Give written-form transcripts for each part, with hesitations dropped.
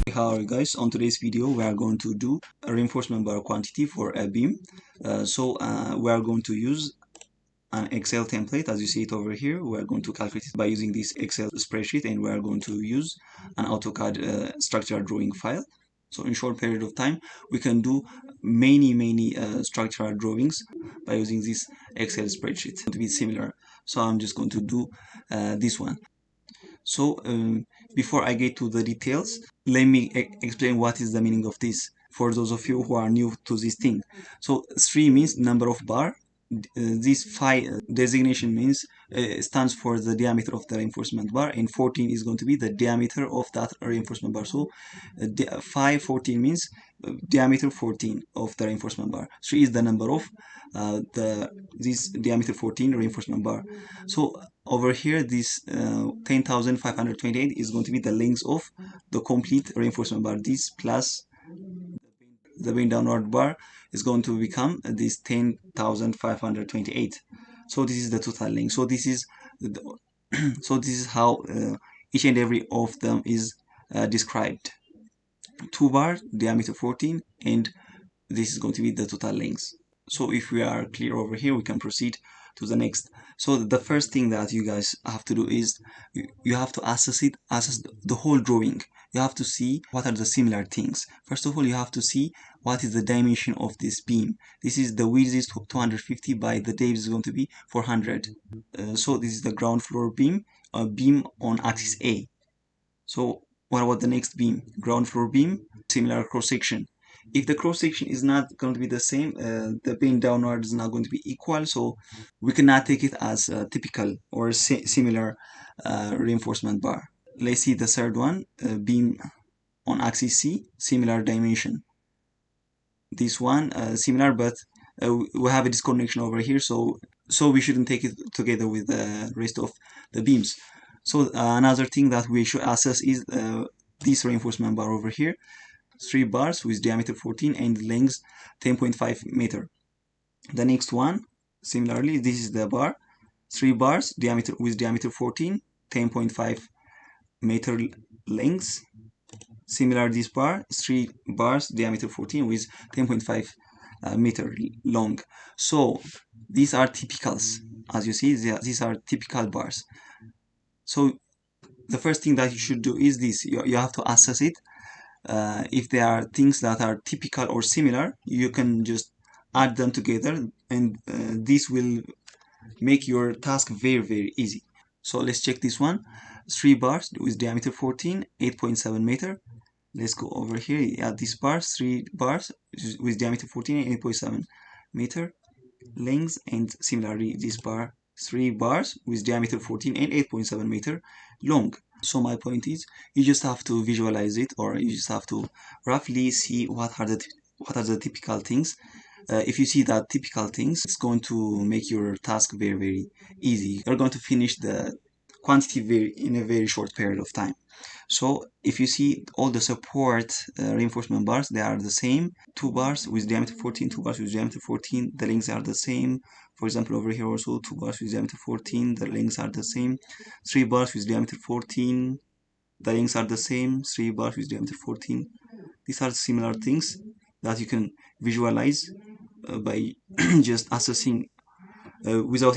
How are you guys? On today's video we are going to do a reinforcement bar quantity for a beam. We are going to use an Excel template. As you see it over here, we are going to calculate it by using this Excel spreadsheet, and we are going to use an AutoCAD structural drawing file. So in short period of time we can do many structural drawings by using this Excel spreadsheet. It's going to be similar, so I'm just going to do this one. So before I get to the details, let me explain what is the meaning of this for those of you who are new to this thing. So 3 means number of bar. This phi designation means stands for the diameter of the reinforcement bar, and 14 is going to be the diameter of that reinforcement bar. So phi 14 means diameter 14 of the reinforcement bar. 3 is the number of this diameter 14 reinforcement bar. So over here, this 10,528 is going to be the length of the complete reinforcement bar. This plus the bend downward bar is going to become this 10,528. So this is the total length. So this is how each and every of them is described. 2 bars, diameter 14, and this is going to be the total length. So if we are clear over here, we can proceed to the next. So the first thing that you guys have to do is you have to assess the whole drawing. You have to see what are the similar things. First of all, you have to see what is the dimension of this beam. This is the width is 250 by the depth is going to be 400. So this is the ground floor beam, a beam on axis A. So what about the next beam? Ground floor beam, similar cross section. If the cross section is not going to be the same, the bend downward is not going to be equal, so we cannot take it as a typical or similar reinforcement bar. Let's see the third one, beam on axis C, similar dimension. This one similar, but we have a disconnection over here, so we shouldn't take it together with the rest of the beams. So another thing that we should assess is this reinforcement bar over here. 3 bars with diameter 14 and length 10.5 meter. The next one, similarly, this is the bar, 3 bars diameter with diameter 14, 10.5 meter length. Similar this bar, 3 bars diameter 14 with 10.5 meter long. So these are typicals. As you see, these are typical bars. So the first thing that you should do is this: you have to assess it. If there are things that are typical or similar, you can just add them together, and this will make your task very easy. So let's check this one. 3 bars with diameter 14, 8.7 meter. Let's go over here. Yeah, this bar, 3 bars with diameter 14 and 8.7 meter length, and similarly this bar, 3 bars with diameter 14 and 8.7 meter long. So my point is, you just have to visualize it, or you just have to roughly see what are the typical things. If you see that typical things, it's going to make your task very easy. You're going to finish the quantity in a very short period of time. So if you see all the support reinforcement bars, they are the same. 2 bars with diameter 14, 2 bars with diameter 14, the lengths are the same. For example, over here also 2 bars with diameter 14, the lengths are the same. 3 bars with diameter 14, the lengths are the same. 3 bars with diameter 14. These are similar things that you can visualize by just assessing without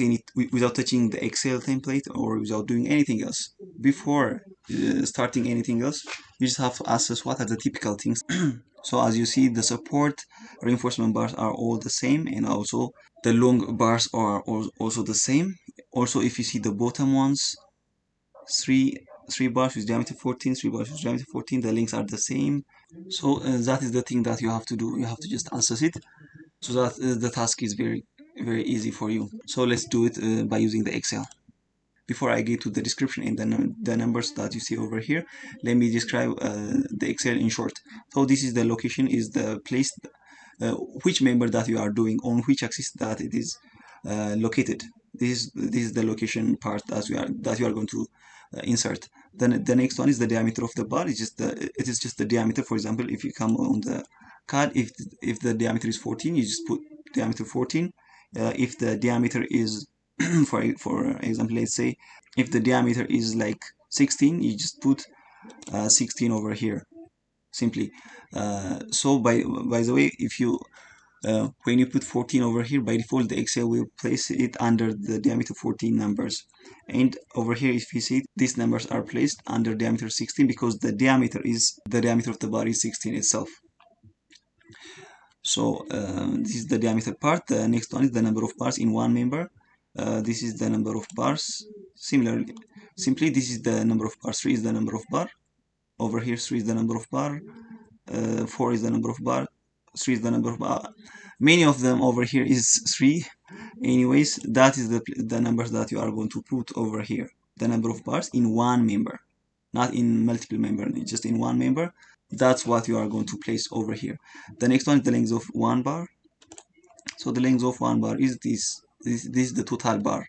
touching the Excel template or without doing anything else. Before starting anything else, you just have to assess what are the typical things. So as you see, the support reinforcement bars are all the same, and also the long bars are also the same. Also, if you see the bottom ones, 3 bars with diameter 14, 3 bars with diameter 14, the lengths are the same. So that is the thing that you have to do. You have to just assess it, so that the task is very easy for you. So let's do it by using the Excel. Before I get to the description and the numbers that you see over here, let me describe the Excel in short. So this is the location, is the place, which member that you are doing, on which axis that it is located. This is the location part that you are going to insert. Then the next one is the diameter of the bar. It is just the diameter. For example, if you come on the CAD, if the diameter is 14, you just put diameter 14. If the diameter is for example, let's say if the diameter is like 16, you just put 16 over here. simply. So by the way, if you when you put 14 over here, by default the Excel will place it under the diameter 14 numbers, and over here if you see these numbers are placed under diameter 16 because the diameter of the bar is 16 itself. So this is the diameter part. The next one is the number of bars in one member. This is the number of bars. Similarly, simply this is the number of bars. 3 is the number of bar. Over here 3 is the number of bar. 4 is the number of bar. 3 is the number of bar. Many of them over here is 3. Anyways, that is the numbers that you are going to put over here. The number of bars in one member, not in multiple member, just in one member. That's what you are going to place over here. The next one is the length of one bar. So the length of one bar is this. This is the total bar.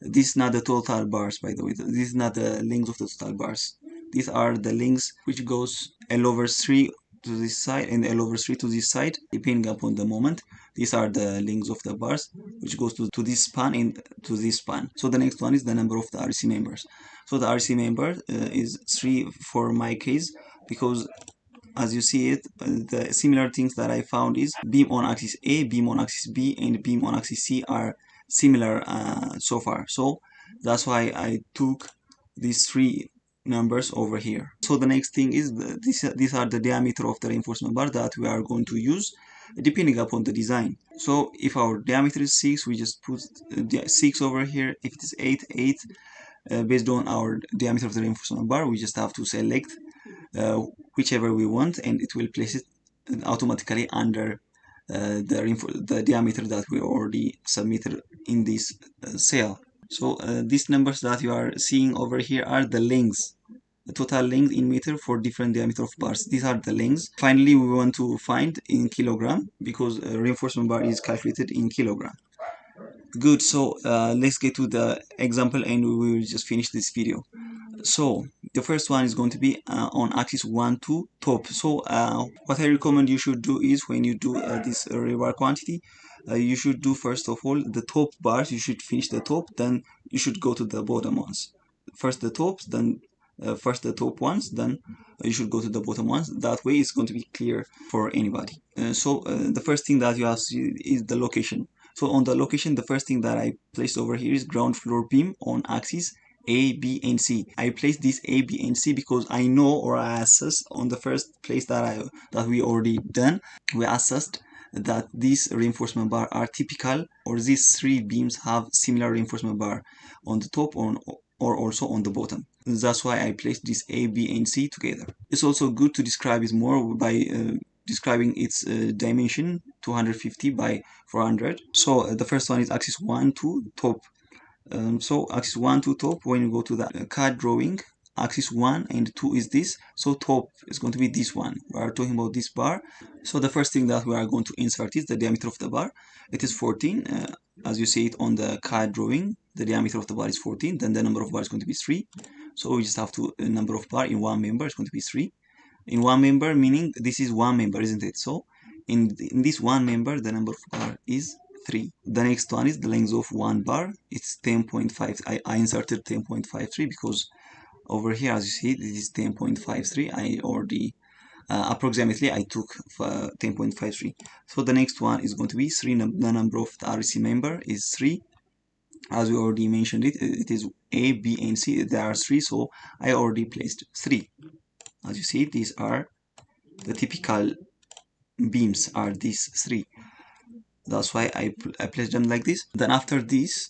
This is not the total bars, by the way. This is not the length of the total bars. These are the lengths which goes L over 3 to this side and L over 3 to this side, depending upon the moment. These are the lengths of the bars which goes to this span and to this span. So the next one is the number of the RC members. So the RC member is 3 for my case, because as you see it, the similar things that I found is beam on axis A, beam on axis B, and beam on axis C are similar so far. So that's why I took these 3 numbers over here. So the next thing is these are the diameter of the reinforcement bar that we are going to use depending upon the design. So if our diameter is 6, we just put 6 over here. If it is 8, based on our diameter of the reinforcement bar, we just have to select whichever we want, and it will place it automatically under the diameter that we already submitted in this cell. So these numbers that you are seeing over here are the lengths, the total length in meter for different diameter of bars. These are the lengths. Finally, we want to find in kilogram, because reinforcement bar is calculated in kilogram. Good, so let's get to the example and we will just finish this video. So the first one is going to be on axis 1 to top. So what I recommend you should do is, when you do this rebar quantity, you should do first of all the top bars. You should finish the top, then you should go to the bottom ones. First the tops, then first the top ones, then you should go to the bottom ones. That way it's going to be clear for anybody. So the first thing that you have to see is the location. So on the location, the first thing that I placed over here is ground floor beam on axis A, B, and C. I placed this A, B, and C because I know, or I assessed on the first place that we already done. We assessed that these reinforcement bar are typical, or these 3 beams have similar reinforcement bar on the top or also on the bottom. That's why I placed this A, B, and C together. It's also good to describe it more by describing its dimension, 250 by 400. So the first one is axis 1 to top. So axis 1 to top, when you go to the CAD drawing, axis 1 and 2 is this, so top is going to be this one. We are talking about this bar. So the first thing that we are going to insert is the diameter of the bar. It is 14, as you see it on the CAD drawing. The diameter of the bar is 14, then the number of bar is going to be 3. So we just have to, number of bar in one member is going to be 3. In one member, meaning this is one member, isn't it? So in this one member, the number of bar is 3. The next one is the length of one bar. It's 10.5. I inserted 10.53 because over here, as you see, this is 10.53. I already approximately I took 10.53. So the next one is going to be 3. The number of the RC member is 3. As we already mentioned it is A, B, and C. There are 3, so I already placed 3. As you see, these are the typical beams, are these 3. That's why I placed them like this. Then after this,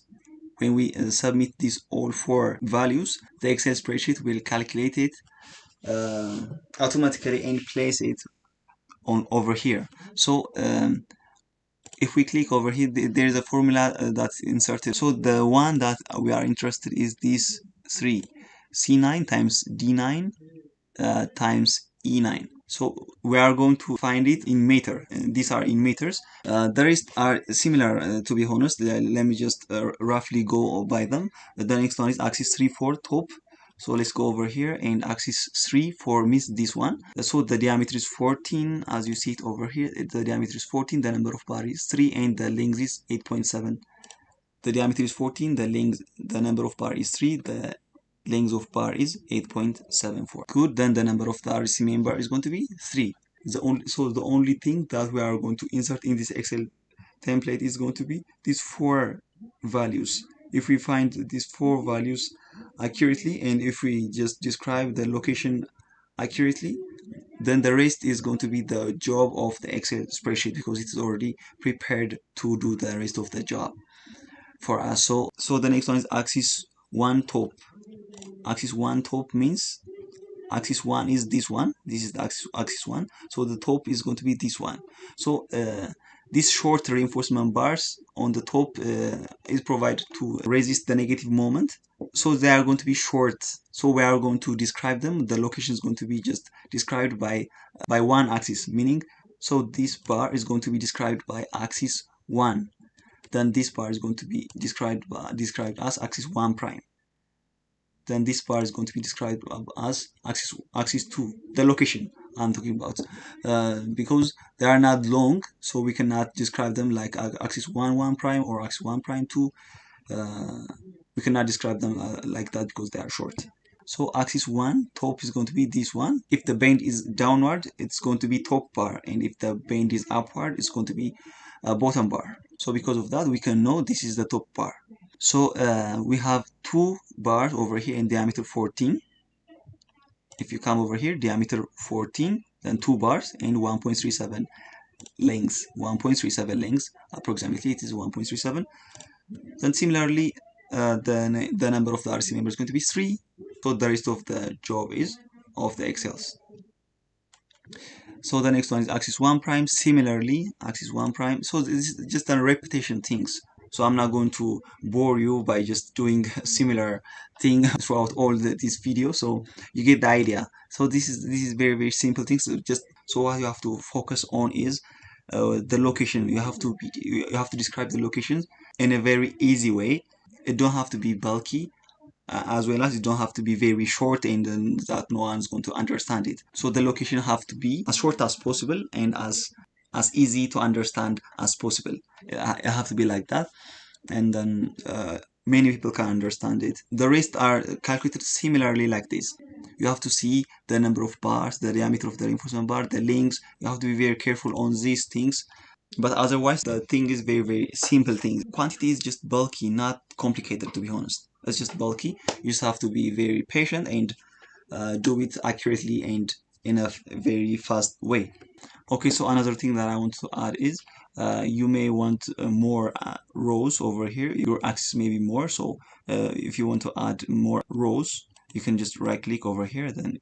when we submit these all 4 values, the Excel spreadsheet will calculate it automatically and place it on over here. So if we click over here, there is a formula that's inserted. So the one that we are interested is these 3, C9 times D9 times E9. So we are going to find it in meter. These are in meters. The rest are similar, to be honest. Let me just roughly go by them. The next one is axis 3, 4, top. So let's go over here, and axis 3, 4 means this one. So the diameter is 14, as you see it over here. The diameter is 14, the number of bar is 3, and the length is 8.7. The diameter is 14, the number of bar is 3, the length of bar is 8.74. Good. Then the number of the RC member is going to be 3. The only thing that we are going to insert in this Excel template is going to be these 4 values. If we find these 4 values accurately, and if we just describe the location accurately, then the rest is going to be the job of the Excel spreadsheet, because it's already prepared to do the rest of the job for us. So the next one is axis 1 top. Axis 1 top means axis 1 is this one. This is the axis 1. So the top is going to be this one. So these short reinforcement bars on the top is provided to resist the negative moment. So they are going to be short. So we are going to describe them. The location is going to be just described by one axis, meaning so this bar is going to be described by axis 1. Then this bar is going to be described as axis 1 prime. Then this bar is going to be described as axis 2, the location I'm talking about, because they are not long, so we cannot describe them like axis 1 prime or axis 1 prime 2. We cannot describe them like that because they are short. So axis 1 top is going to be this one. If the bend is downward, it's going to be top bar, and if the bend is upward, it's going to be bottom bar. So because of that, we can know this is the top bar. So we have 2 bars over here in diameter 14. If you come over here, diameter 14, then 2 bars and 1.37 lengths. 1.37 lengths, approximately it is 1.37. Then similarly, the number of the RC member is going to be 3. So the rest of the job is of the Excels. So the next one is axis 1 prime. Similarly, axis 1 prime. So this is just a repetition things. So I'm not going to bore you by just doing a similar thing throughout all this video. So you get the idea. So this is very simple things. So what you have to focus on is the location. You have to describe the locations in a very easy way. It don't have to be bulky, as well as it don't have to be very short and that no one's going to understand it. So the location have to be as short as possible and as easy to understand as possible. It have to be like that, and then many people can understand it. The rest are calculated similarly like this. You have to see the number of bars, the diameter of the reinforcement bar, the lengths. You have to be very careful on these things. But otherwise, the thing is very simple thing. Quantity is just bulky, not complicated, to be honest. It's just bulky. You just have to be very patient and do it accurately and in a very fast way. Okay, so another thing that I want to add is you may want more rows over here. Your axis may be more. So if you want to add more rows, you can just right click over here, then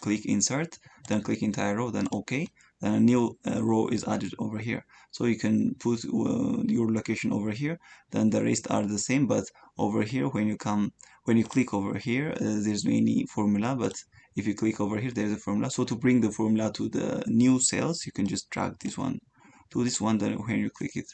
click insert, then click entire row, then OK. Then a new row is added over here. So you can put your location over here. Then the rest are the same, but over here when you click over here, there's no any formula, but if you click over here, there's a formula. So to bring the formula to the new cells, you can just drag this one to this one. Then when you click it,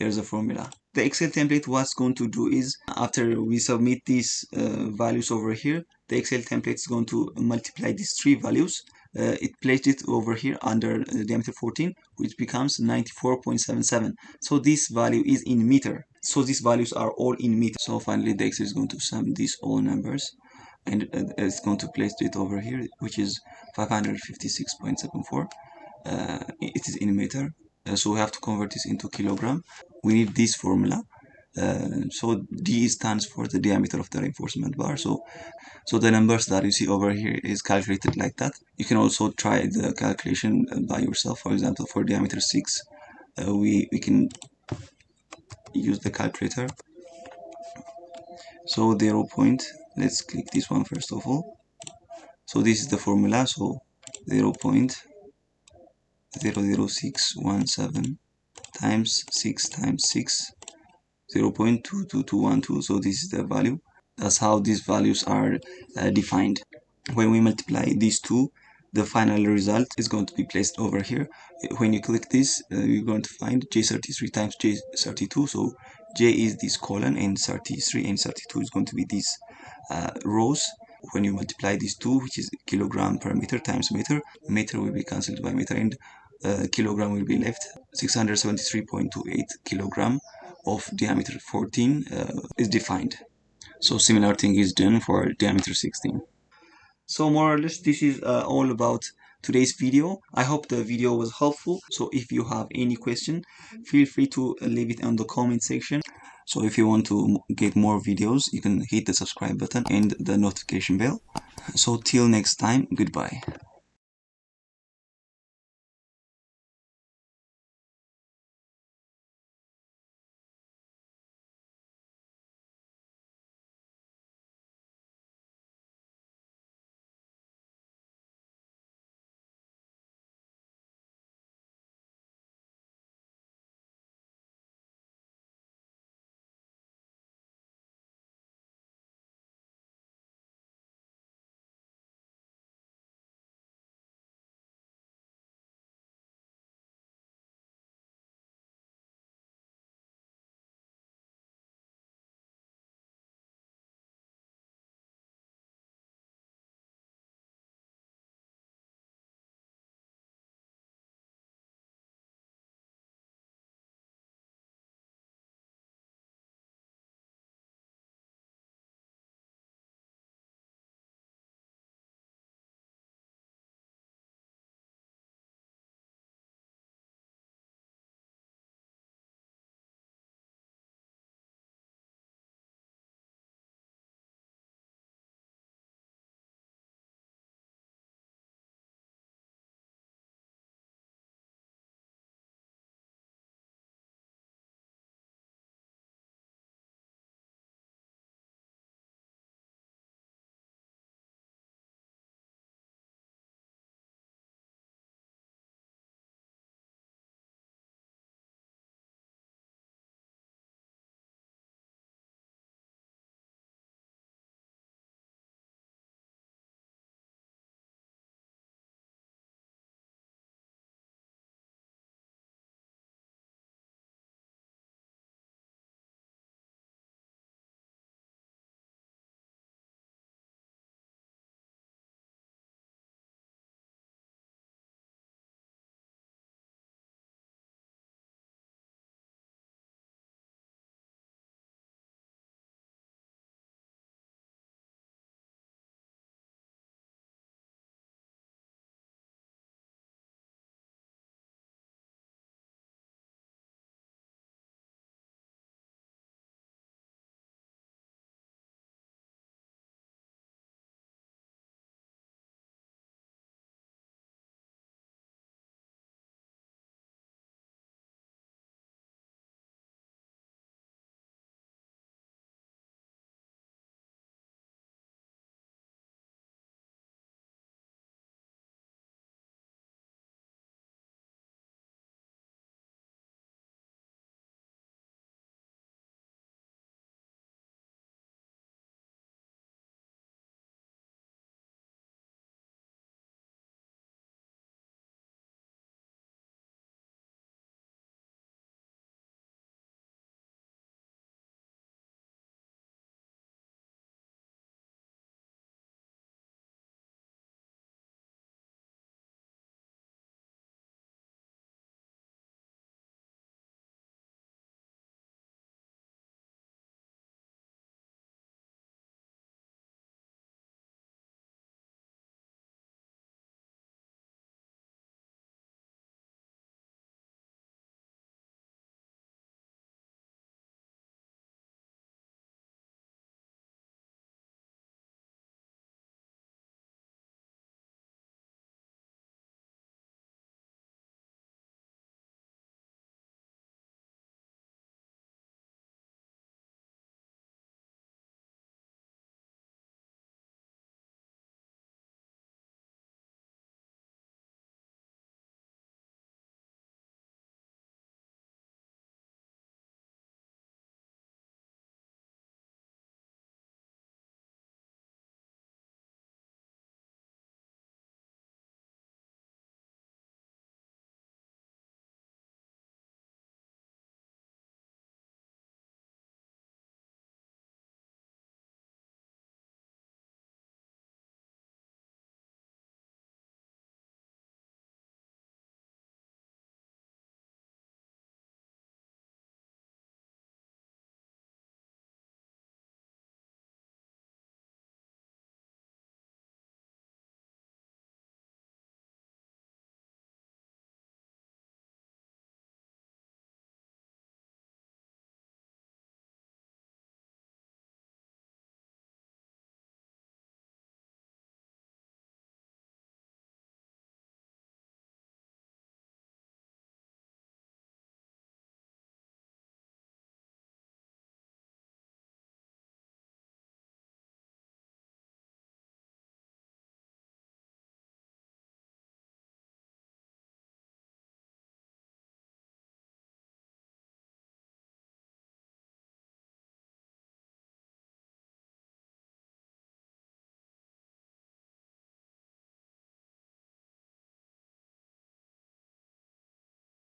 there's a formula. The Excel template, what's going to do is after we submit these values over here, the Excel template is going to multiply these 3 values. It placed it over here under diameter 14, which becomes 94.77. So this value is in meter. So these values are all in meter. So finally, the Excel is going to sum these all numbers, and it's going to place it over here, which is 556.74. It is in meter. So we have to convert this into kilogram. We need this formula. So D stands for the diameter of the reinforcement bar. So the numbers that you see over here is calculated like that. You can also try the calculation by yourself. For example, for diameter 6, we can use the calculator. So 0. Let's click this one first of all. So this is the formula. So 0.00617 times 6 times 6, 0.22212. So this is the value. That's how these values are defined. When we multiply these two, the final result is going to be placed over here. When you click this, you're going to find J33 times J32. So J is this column, and 33 and 32 is going to be these rows. When you multiply these two, which is kilogram per meter times meter, meter will be cancelled by meter, and kilogram will be left. 673.28 kilogram of diameter 14 is defined. So similar thing is done for diameter 16. So more or less this is all about today's video. I hope the video was helpful. So if you have any question, feel free to leave it on the comment section. So if you want to get more videos, you can hit the subscribe button and the notification bell. So till next time, goodbye.